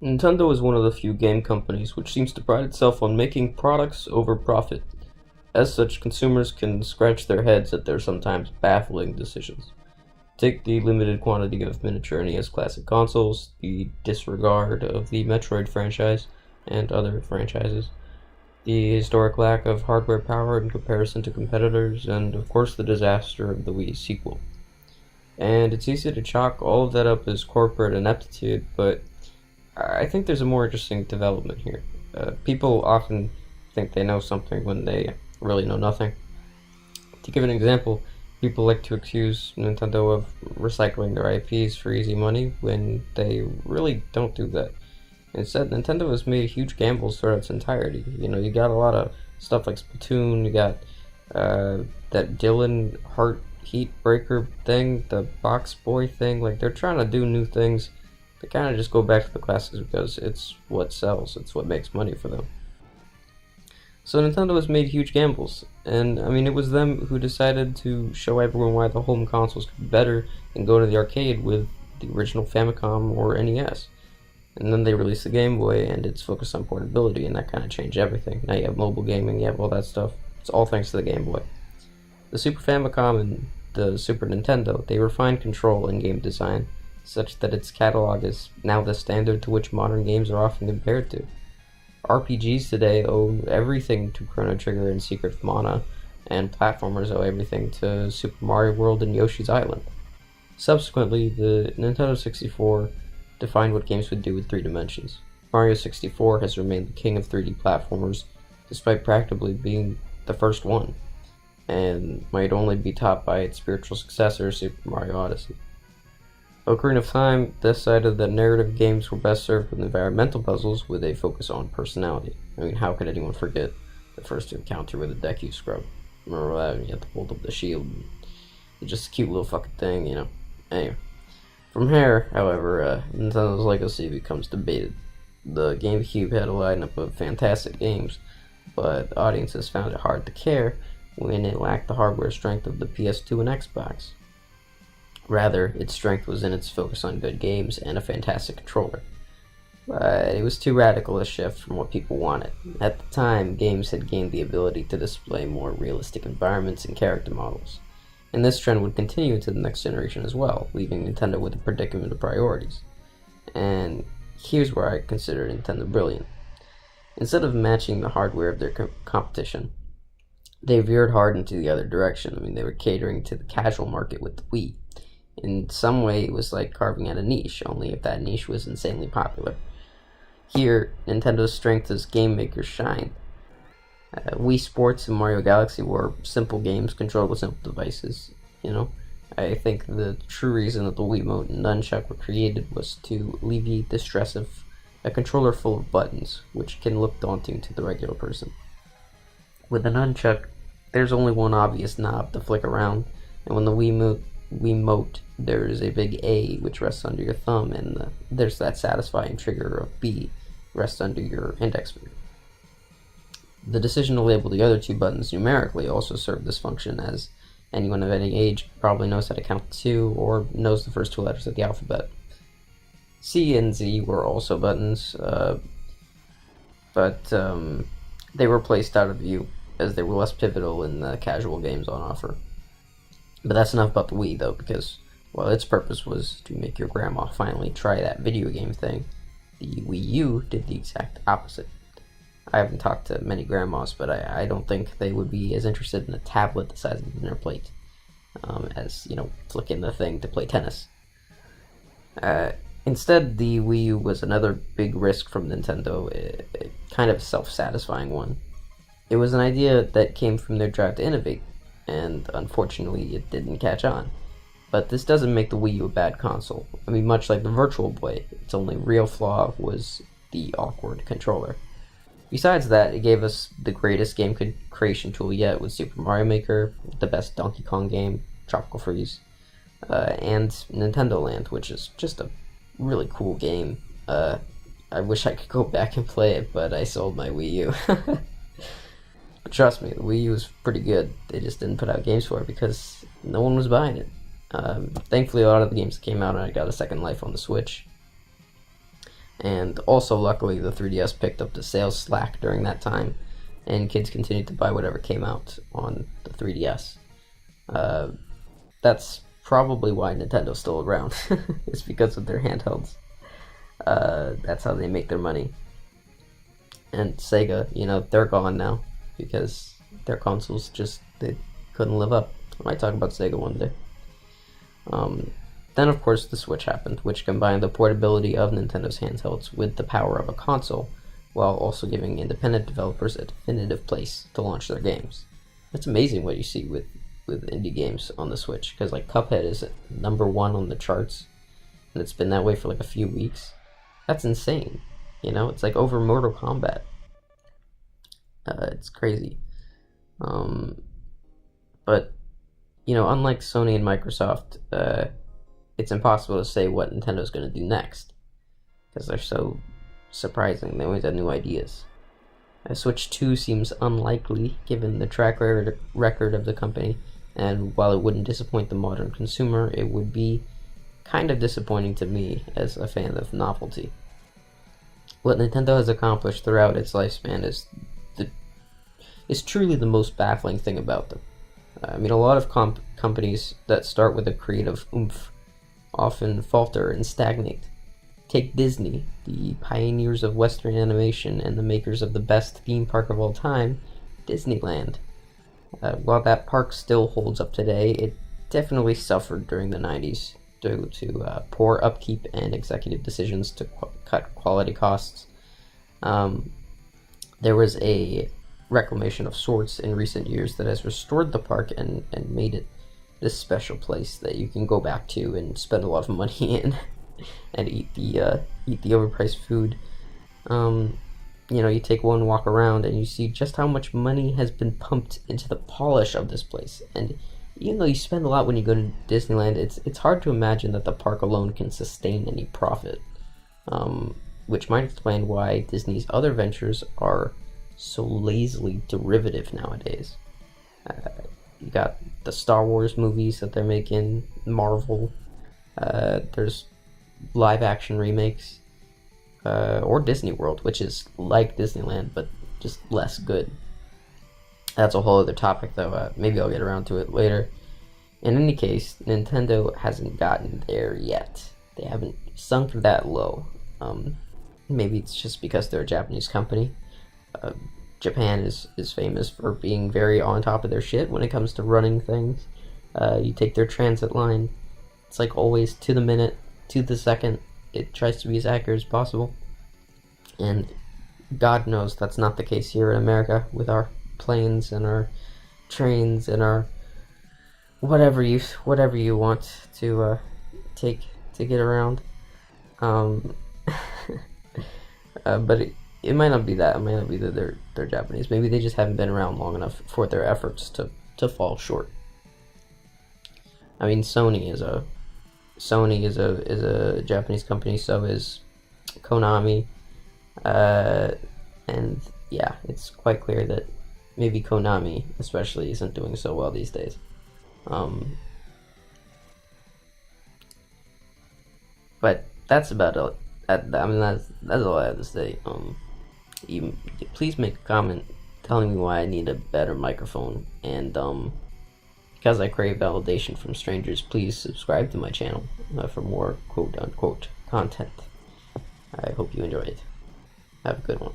Nintendo is one of the few game companies which seems to pride itself on making products over profit. As such, consumers can scratch their heads at their sometimes baffling decisions. Take the limited quantity of miniature NES Classic consoles, the disregard of the Metroid franchise and other franchises, the historic lack of hardware power in comparison to competitors, and of course the disaster of the Wii sequel. And it's easy to chalk all of that up as corporate ineptitude, but I think there's a more interesting development here. People often think they know something when they really know nothing. To give an example, people like to accuse Nintendo of recycling their IPs for easy money when they really don't do that. Instead, Nintendo has made huge gambles throughout its entirety. You got a lot of stuff like Splatoon, you got that Dylan Heart Heat Breaker thing, the Box Boy thing. Like, they're trying to do new things. They kind of just go back to the classics because it's what sells, it's what makes money for them. So Nintendo has made huge gambles, and it was them who decided to show everyone why the home consoles could be better than go to the arcade with the original Famicom or NES. And then they released the Game Boy, and it's focused on portability, and that kind of changed everything. Now you have mobile gaming, you have all that stuff. It's all thanks to the Game Boy. The Super Famicom and the Super Nintendo, they refined control and game design, such that its catalog is now the standard to which modern games are often compared to. RPGs today owe everything to Chrono Trigger and Secret of Mana, and platformers owe everything to Super Mario World and Yoshi's Island. Subsequently, the Nintendo 64 defined what games would do with 3 dimensions. Mario 64 has remained the king of 3D platformers, despite practically being the first one, and might only be topped by its spiritual successor, Super Mario Odyssey. Ocarina of Time decided that narrative games were best served with environmental puzzles with a focus on personality. How could anyone forget the first encounter with a Deku Scrub? Remember that? You had to hold up the shield. It's just a cute little fucking thing, Anyway. From here, however, Nintendo's legacy becomes debated. The GameCube had a lineup of fantastic games, but audiences found it hard to care when it lacked the hardware strength of the PS2 and Xbox. Rather, its strength was in its focus on good games and a fantastic controller. But it was too radical a shift from what people wanted. At the time, games had gained the ability to display more realistic environments and character models. And this trend would continue into the next generation as well, leaving Nintendo with a predicament of priorities. And here's where I consider Nintendo brilliant. Instead of matching the hardware of their competition, they veered hard into the other direction. They were catering to the casual market with the Wii. In some way, it was like carving out a niche, only if that niche was insanely popular. Here, Nintendo's strength as game makers shine. Wii Sports and Mario Galaxy were simple games controlled with simple devices. I think the true reason that the Wiimote and Nunchuck were created was to alleviate the stress of a controller full of buttons, which can look daunting to the regular person. With the Nunchuck, there's only one obvious knob to flick around, and when the Wiimote, there's a big A which rests under your thumb, and there's that satisfying trigger of B rests under your index finger. The decision to label the other 2 buttons numerically also served this function, as anyone of any age probably knows how to count to 2 or knows the first 2 letters of the alphabet. C and Z were also buttons, but they were placed out of view as they were less pivotal in the casual games on offer. But that's enough about the Wii, though, because while its purpose was to make your grandma finally try that video game thing, the Wii U did the exact opposite. I haven't talked to many grandmas, but I don't think they would be as interested in a tablet the size of a dinner plate as, flicking the thing to play tennis. Instead, the Wii U was another big risk from Nintendo, a kind of self-satisfying one. It was an idea that came from their drive to innovate, and unfortunately it didn't catch on. But this doesn't make the Wii U a bad console. Much like the Virtual Boy, its only real flaw was the awkward controller. Besides that, it gave us the greatest game creation tool yet with Super Mario Maker, the best Donkey Kong game, Tropical Freeze, and Nintendo Land, which is just a really cool game. I wish I could go back and play it, but I sold my Wii U. But trust me, the Wii U was pretty good. They just didn't put out games for it because no one was buying it. Thankfully, a lot of the games that came out, I got a second life on the Switch. And also, luckily, the 3DS picked up the sales slack during that time, and kids continued to buy whatever came out on the 3DS. That's probably why Nintendo's still around. It's because of their handhelds. That's how they make their money. And Sega, they're gone now because their consoles they couldn't live up. I might talk about Sega one day. Then, of course, the Switch happened, which combined the portability of Nintendo's handhelds with the power of a console, while also giving independent developers a definitive place to launch their games. It's amazing what you see with indie games on the Switch, because like Cuphead is #1 on the charts, and it's been that way for like a few weeks. That's insane. It's like over Mortal Kombat. It's crazy. But unlike Sony and Microsoft, it's impossible to say what Nintendo's going to do next, because they're so surprising. They always have new ideas. Switch 2 seems unlikely given the track record of the company, and while it wouldn't disappoint the modern consumer, it would be kind of disappointing to me as a fan of novelty. What Nintendo has accomplished throughout its lifespan is truly the most baffling thing about them. A lot of companies that start with a creative oomph often falter and stagnate. Take Disney, the pioneers of Western animation and the makers of the best theme park of all time, Disneyland. While that park still holds up today, it definitely suffered during the 90s due to poor upkeep and executive decisions to cut quality costs. There was a reclamation of sorts in recent years that has restored the park and made it this special place that you can go back to and spend a lot of money in and eat the overpriced food. You take one walk around and you see just how much money has been pumped into the polish of this place. And even though you spend a lot when you go to Disneyland, it's hard to imagine that the park alone can sustain any profit. Which might explain why Disney's other ventures are so lazily derivative nowadays. You got the Star Wars movies that they're making, Marvel. There's live action remakes, or Disney World, which is like Disneyland but just less good. That's a whole other topic, though. Maybe I'll get around to it later. In any case, Nintendo hasn't gotten there yet. They haven't sunk that low. Maybe it's just because they're a Japanese company. Japan is famous for being very on top of their shit when it comes to running things. You take their transit line, it's like always to the minute, to the second. It tries to be as accurate as possible. And God knows that's not the case here in America with our planes and our trains and our whatever you want to take to get around. But it might not be that. It might not be that they're Japanese. Maybe they just haven't been around long enough for their efforts to fall short. Sony is a Japanese company. So is Konami, and yeah, it's quite clear that maybe Konami especially isn't doing so well these days. But that's about it. That's all I have to say. Please make a comment telling me why I need a better microphone, and because I crave validation from strangers, please subscribe to my channel for more quote unquote content. I hope you enjoy it. Have a good one.